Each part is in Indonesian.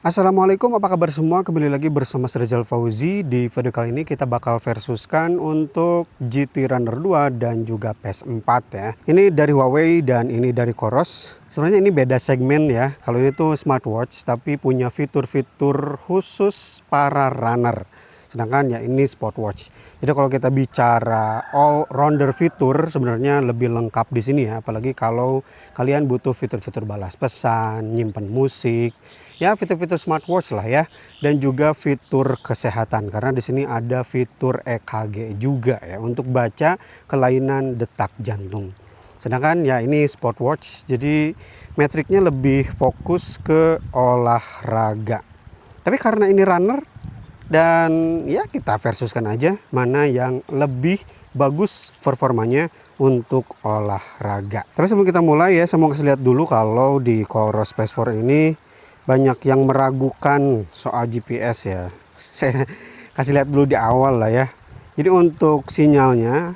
Assalamualaikum, apa kabar semua? Kembali lagi bersama saya Rizal Fauzi. Di video kali ini kita bakal versuskan untuk GT Runner 2 dan juga PS4 ya. Ini dari Huawei dan ini dari Coros. Sebenarnya ini beda segmen ya. Kalau ini tuh smartwatch tapi punya fitur-fitur khusus para runner. Sedangkan ya ini sportwatch. Jadi kalau kita bicara all rounder fitur sebenarnya lebih lengkap di sini ya. Apalagi kalau kalian butuh fitur-fitur balas pesan, nyimpen musik, ya fitur-fitur smartwatch lah ya. Dan juga fitur kesehatan karena di sini ada fitur EKG juga ya untuk baca kelainan detak jantung. Sedangkan ya ini sportwatch, jadi metriknya lebih fokus ke olahraga. Tapi karena ini runner, dan ya kita versuskan aja mana yang lebih bagus performanya untuk olahraga. Tapi sebelum kita mulai ya, saya mau kasih lihat dulu kalau di Coros PS4 ini banyak yang meragukan soal GPS ya. Saya kasih lihat dulu di awal lah ya. Jadi untuk sinyalnya,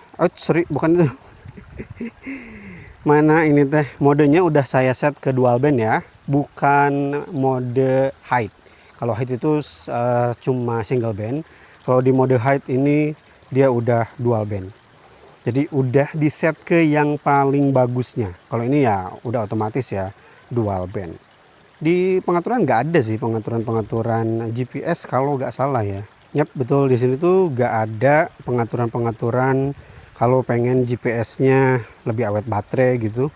bukan itu. Mana ini teh, modenya udah saya set ke dual band ya, bukan mode height. Kalau height itu cuma single band. Kalau di mode height ini dia udah dual band. Jadi udah di set ke yang paling bagusnya. Kalau ini ya udah otomatis ya dual band. Di pengaturan nggak ada sih pengaturan GPS kalau nggak salah ya. Yap, betul, di sini tuh nggak ada pengaturan kalau pengen GPS-nya lebih awet baterai gitu.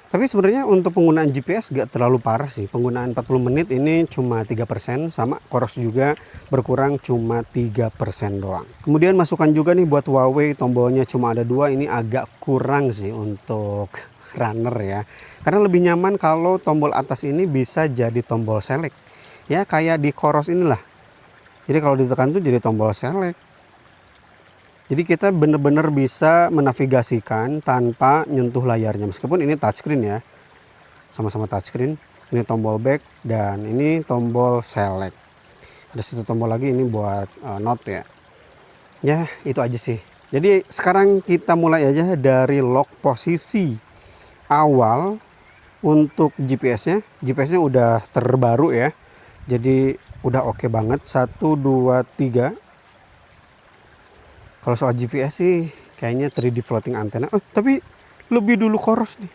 Tapi sebenarnya untuk penggunaan GPS gak terlalu parah sih. Penggunaan 40 menit ini cuma 3%, sama Coros juga berkurang cuma 3% doang. Kemudian masukan juga nih buat Huawei, tombolnya cuma ada 2, ini agak kurang sih untuk runner ya. Karena lebih nyaman kalau tombol atas ini bisa jadi tombol select. Ya kayak di Coros inilah. Jadi kalau ditekan tuh jadi tombol select. Jadi kita benar-benar bisa menavigasikan tanpa nyentuh layarnya. Meskipun ini touchscreen ya, sama-sama touchscreen. Ini tombol back dan ini tombol select. Ada satu tombol lagi ini buat note ya. Ya itu aja sih. Jadi sekarang kita mulai aja dari lock posisi awal untuk GPS-nya. GPS-nya udah terbaru ya. Jadi udah oke banget. 1, 2, 3. Kalau soal GPS sih kayaknya 3D floating antenna. Tapi lebih dulu Coros nih.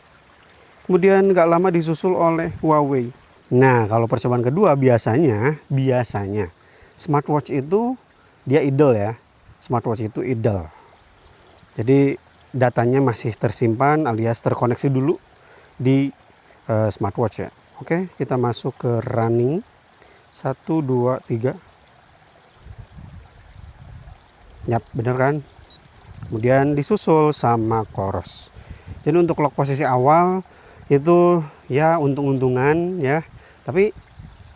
Kemudian nggak lama disusul oleh Huawei. Nah kalau percobaan kedua biasanya smartwatch itu dia idle ya. Smartwatch itu idle. Jadi datanya masih tersimpan alias terkoneksi dulu di smartwatch ya. Oke, kita masuk ke running. 1, 2, 3. Yap, bener kan? Kemudian disusul sama Coros. Jadi untuk lock posisi awal itu ya untung-untungan ya. Tapi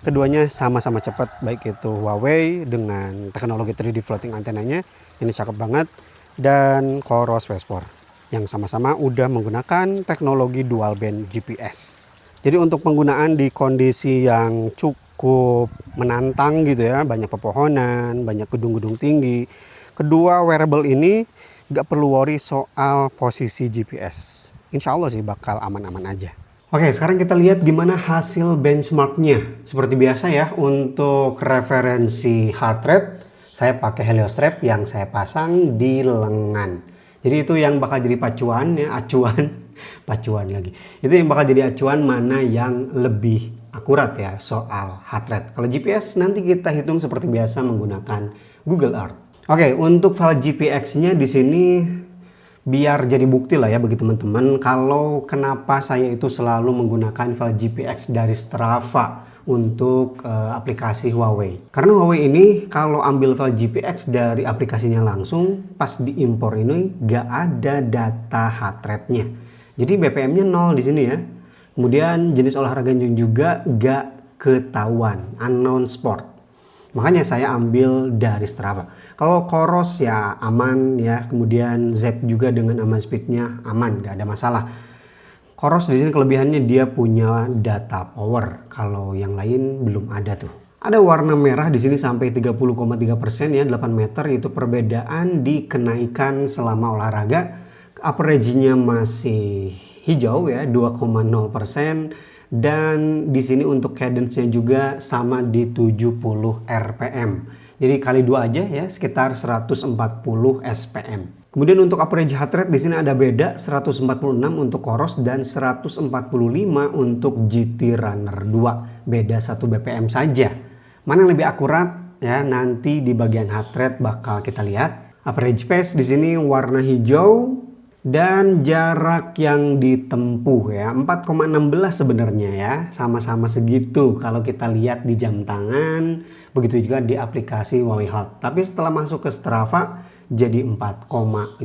keduanya sama-sama cepat, baik itu Huawei dengan teknologi 3D floating antenanya, ini cakep banget, dan Coros PS4 yang sama-sama udah menggunakan teknologi dual band GPS. Jadi untuk penggunaan di kondisi yang cukup menantang gitu ya, banyak pepohonan, banyak gedung-gedung tinggi, kedua wearable ini gak perlu worry soal posisi GPS. Insya Allah sih bakal aman-aman aja. Oke, sekarang kita lihat gimana hasil benchmarknya. Seperti biasa ya, untuk referensi heart rate, saya pakai Heliostrap yang saya pasang di lengan. Jadi itu yang bakal jadi pacuan ya, pacuan lagi. Itu yang bakal jadi acuan mana yang lebih akurat ya soal heart rate. Kalau GPS nanti kita hitung seperti biasa menggunakan Google Earth. Oke, untuk file GPX-nya di sini biar jadi bukti lah ya bagi teman-teman kalau kenapa saya itu selalu menggunakan file GPX dari Strava untuk aplikasi Huawei. Karena Huawei ini kalau ambil file GPX dari aplikasinya langsung, pas diimpor ini gak ada data heart rate-nya. Jadi BPM-nya 0 di sini ya. Kemudian jenis olahraganya juga gak ketahuan, unknown sport. Makanya saya ambil dari Strava. Kalau Coros ya aman ya, kemudian Zepp juga dengan aman speednya aman, nggak ada masalah. Coros di sini kelebihannya dia punya data power, kalau yang lain belum ada tuh. Ada warna merah di sini sampai 30,3% ya, 8 meter itu perbedaan di kenaikan selama olahraga. Average-nya masih hijau ya, 2,0%. Dan di sini untuk cadence-nya juga sama di 70 rpm. Jadi kali 2 aja ya, sekitar 140 spm. Kemudian untuk average heart rate di sini ada beda, 146 untuk Coros dan 145 untuk GT Runner 2. Beda 1 bpm saja. Mana yang lebih akurat ya, nanti di bagian heart rate bakal kita lihat. Average pace di sini warna hijau dan jarak yang ditempuh ya 4,16 sebenarnya ya, sama-sama segitu kalau kita lihat di jam tangan, begitu juga di aplikasi Huawei Health. Tapi setelah masuk ke Strava jadi 4,15.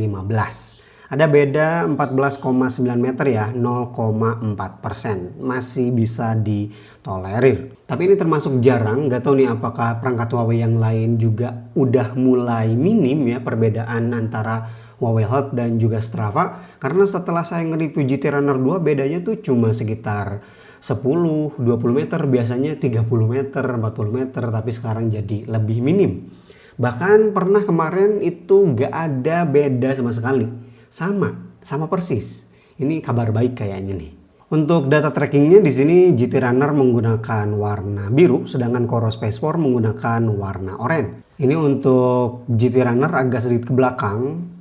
Ada beda 14,9 meter ya, 0,4%. Masih bisa ditolerir. Tapi ini termasuk jarang, nggak tahu nih apakah perangkat Huawei yang lain juga udah mulai minim ya perbedaan antara Huawei Health dan juga Strava, karena setelah saya nge-review GT Runner 2 bedanya tuh cuma sekitar 10-20 meter, biasanya 30 meter, 40 meter, tapi sekarang jadi lebih minim. Bahkan pernah kemarin itu gak ada beda sama sekali, sama persis. Ini kabar baik kayaknya nih. Untuk data trackingnya di sini GT Runner menggunakan warna biru, sedangkan Coros Space 4 menggunakan warna oranye. Ini untuk GT Runner agak sedikit ke belakang.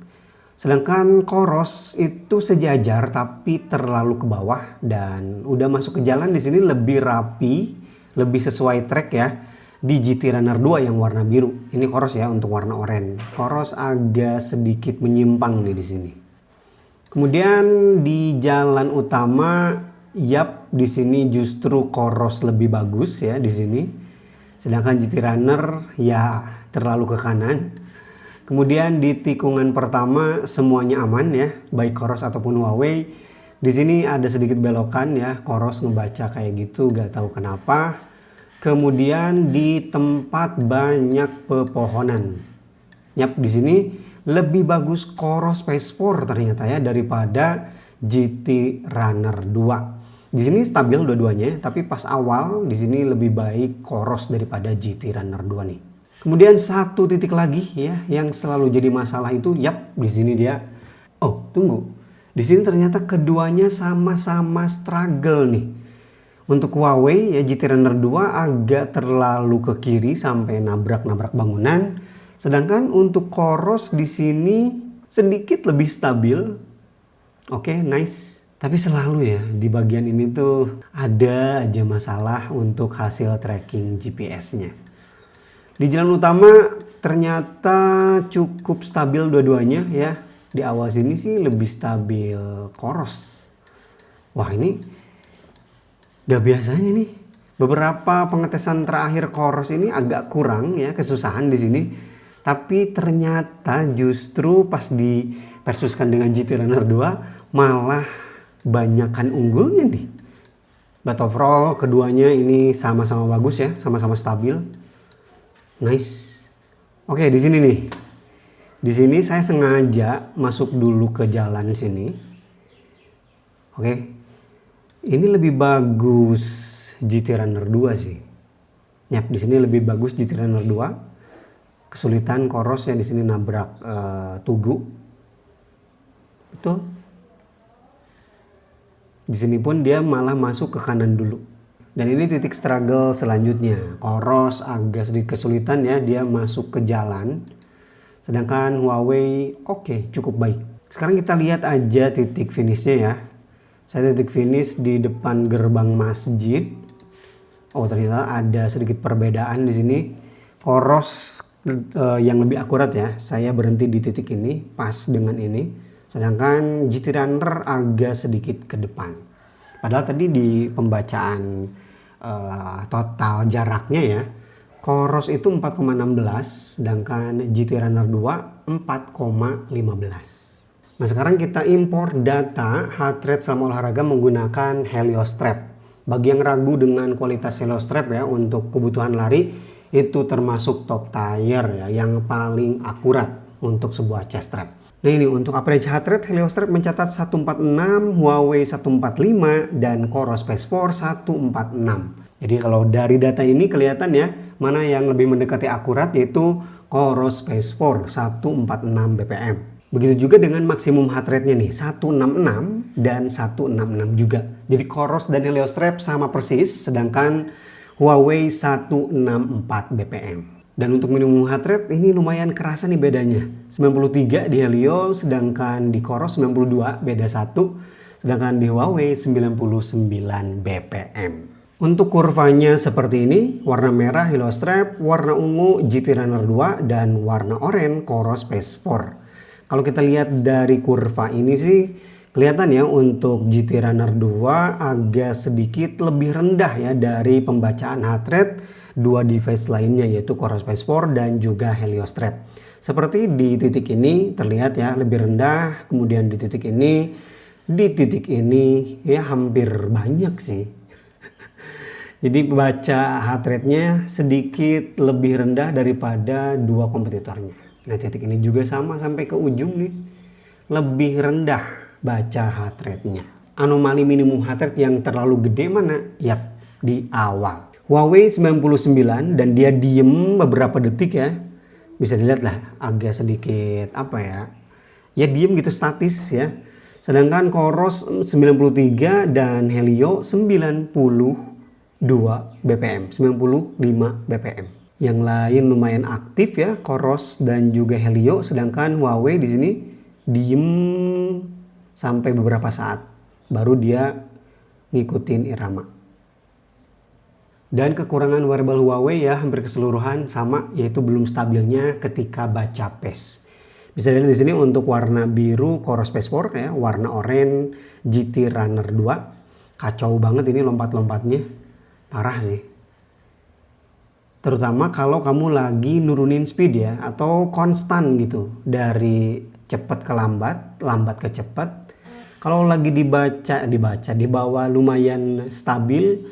Sedangkan Coros itu sejajar tapi terlalu ke bawah, dan udah masuk ke jalan di sini lebih rapi, lebih sesuai track ya di GT Runner 2 yang warna biru. Ini Coros ya untuk warna oranye. Coros agak sedikit menyimpang nih di sini. Kemudian di jalan utama, yap di sini justru Coros lebih bagus ya di sini. Sedangkan GT Runner ya terlalu ke kanan. Kemudian di tikungan pertama semuanya aman ya, baik Coros ataupun Huawei. Di sini ada sedikit belokan ya, Coros ngebaca kayak gitu, gak tahu kenapa. Kemudian di tempat banyak pepohonan. Yap, di sini lebih bagus Coros Space 4 ternyata ya daripada GT Runner 2. Di sini stabil dua-duanya, tapi pas awal di sini lebih baik Coros daripada GT Runner 2 nih. Kemudian satu titik lagi ya yang selalu jadi masalah itu, yap di sini dia. Oh tunggu, di sini ternyata keduanya sama-sama struggle nih. Untuk Huawei ya GT Runner 2 agak terlalu ke kiri sampai nabrak-nabrak bangunan. Sedangkan untuk Coros di sini sedikit lebih stabil. Oke, nice. Tapi selalu ya di bagian ini tuh ada aja masalah untuk hasil tracking GPS-nya. Di jalan utama ternyata cukup stabil dua-duanya ya. Di awal sini sih lebih stabil Coros. Wah ini gak biasanya nih. Beberapa pengetesan terakhir Coros ini agak kurang ya, kesusahan di sini. Tapi ternyata justru pas diversuskan dengan GT Runner 2 malah banyakan unggulnya nih. But overall keduanya ini sama-sama bagus ya, sama-sama stabil. Nice. Oke, di sini nih. Di sini saya sengaja masuk dulu ke jalan sini. Oke. Ini lebih bagus GT Runner 2 sih. Yap, di sini lebih bagus GT Runner 2. Kesulitan Coros ya di sini nabrak Tugu. Betul. Di sini pun dia malah masuk ke kanan dulu. Dan ini titik struggle selanjutnya. Coros agak sedikit kesulitan ya, dia masuk ke jalan. Sedangkan Huawei oke, cukup baik. Sekarang kita lihat aja titik finishnya ya. Saya titik finish di depan gerbang masjid. Oh ternyata ada sedikit perbedaan di sini. Coros yang lebih akurat ya. Saya berhenti di titik ini pas dengan ini. Sedangkan GT Runner agak sedikit ke depan. Padahal tadi di pembacaan total jaraknya ya, Coros itu 4,16, sedangkan GT Runner 2 4,15. Nah sekarang kita import data heart rate selama olahraga menggunakan Heliostrap. Bagi yang ragu dengan kualitas Heliostrap ya untuk kebutuhan lari, itu termasuk top tier ya, yang paling akurat untuk sebuah chest strap. Nah ini untuk average heart rate, Heliostrap mencatat 146, Huawei 145, dan Coros Space 4 146. Jadi kalau dari data ini kelihatan ya, mana yang lebih mendekati akurat yaitu Coros Space 4 146 bpm. Begitu juga dengan maksimum heart rate-nya nih, 166 dan 166 juga. Jadi Coros dan Heliostrap sama persis, sedangkan Huawei 164 BPM. Dan untuk minimum heart rate ini lumayan kerasa nih bedanya. 93 di Helio, sedangkan di Coros 92, beda 1. Sedangkan di Huawei 99 BPM. Untuk kurvanya seperti ini, warna merah Heliostrap, warna ungu GT Runner 2, dan warna oranye Coros Space 4. Kalau kita lihat dari kurva ini sih kelihatan ya untuk GT Runner 2 agak sedikit lebih rendah ya dari pembacaan heart rate dua device lainnya yaitu Coros Space 4 dan juga Heliostrap. Seperti di titik ini terlihat ya lebih rendah, kemudian di titik ini ya hampir banyak sih. Jadi baca heart rate-nya sedikit lebih rendah daripada dua kompetitornya. Nah titik ini juga sama sampai ke ujung nih, lebih rendah baca heart rate-nya. Anomali minimum heart rate yang terlalu gede mana? Yap, di awal. Huawei 99 dan dia diem beberapa detik ya. Bisa dilihat lah agak sedikit apa ya. Ya diem gitu statis ya. Sedangkan Coros 93 dan Helio 92 BPM, 95 BPM. Yang lain lumayan aktif ya, Coros dan juga Helio, sedangkan Huawei di sini diem sampai beberapa saat baru dia ngikutin irama. Dan kekurangan wearable Huawei ya hampir keseluruhan sama, yaitu belum stabilnya ketika baca pace. Bisa dilihat di sini untuk warna biru Coros Space 4 ya, warna oranye GT Runner 2. Kacau banget ini lompat-lompatnya. Parah sih. Terutama kalau kamu lagi nurunin speed ya atau konstan gitu dari cepat ke lambat, lambat ke cepat. Kalau lagi di bawah lumayan stabil,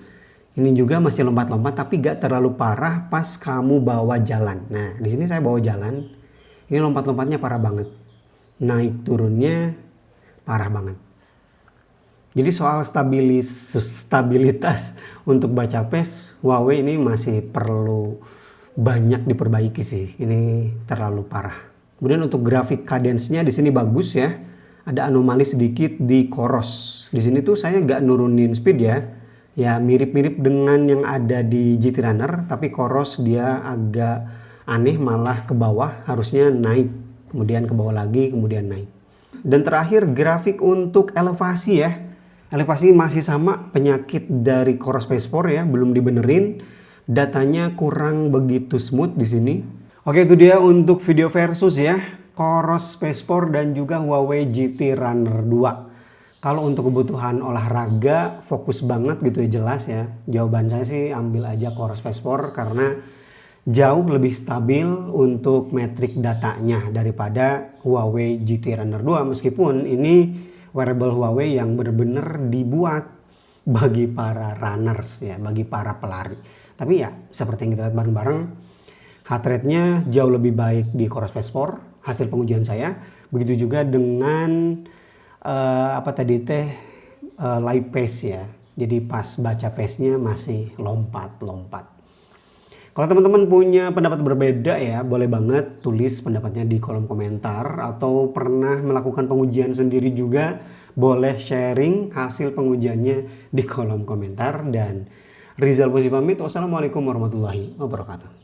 ini juga masih lompat-lompat tapi gak terlalu parah pas kamu bawa jalan. Nah di sini saya bawa jalan, ini lompat-lompatnya parah banget, naik turunnya parah banget. Jadi soal stabilitas untuk baca pace, Huawei ini masih perlu banyak diperbaiki sih. Ini terlalu parah. Kemudian untuk grafik cadence-nya di sini bagus ya. Ada anomali sedikit di Coros. Di sini tuh saya nggak nurunin speed ya. Ya mirip-mirip dengan yang ada di GT Runner, tapi Coros dia agak aneh malah ke bawah, harusnya naik, kemudian ke bawah lagi, kemudian naik. Dan terakhir grafik untuk elevasi ya. Elevasi masih sama, penyakit dari Coros Space 4 ya, belum dibenerin. Datanya kurang begitu smooth di sini. Oke, itu dia untuk video versus ya, Coros Space 4 dan juga Huawei GT Runner 2. Kalau untuk kebutuhan olahraga, fokus banget gitu ya, jelas ya. Jawaban saya sih ambil aja Coros Space 4 karena jauh lebih stabil untuk metrik datanya daripada Huawei GT Runner 2. Meskipun ini wearable Huawei yang benar-benar dibuat bagi para runners ya, bagi para pelari. Tapi ya seperti yang kita lihat bareng-bareng, heart rate-nya jauh lebih baik di Coros Space 4 hasil pengujian saya. Begitu juga dengan live pace ya. Jadi pas baca pace-nya masih lompat-lompat. Kalau teman-teman punya pendapat berbeda ya, boleh banget tulis pendapatnya di kolom komentar. Atau pernah melakukan pengujian sendiri juga, boleh sharing hasil pengujiannya di kolom komentar. Dan Rizal Puji pamit, wassalamualaikum warahmatullahi wabarakatuh.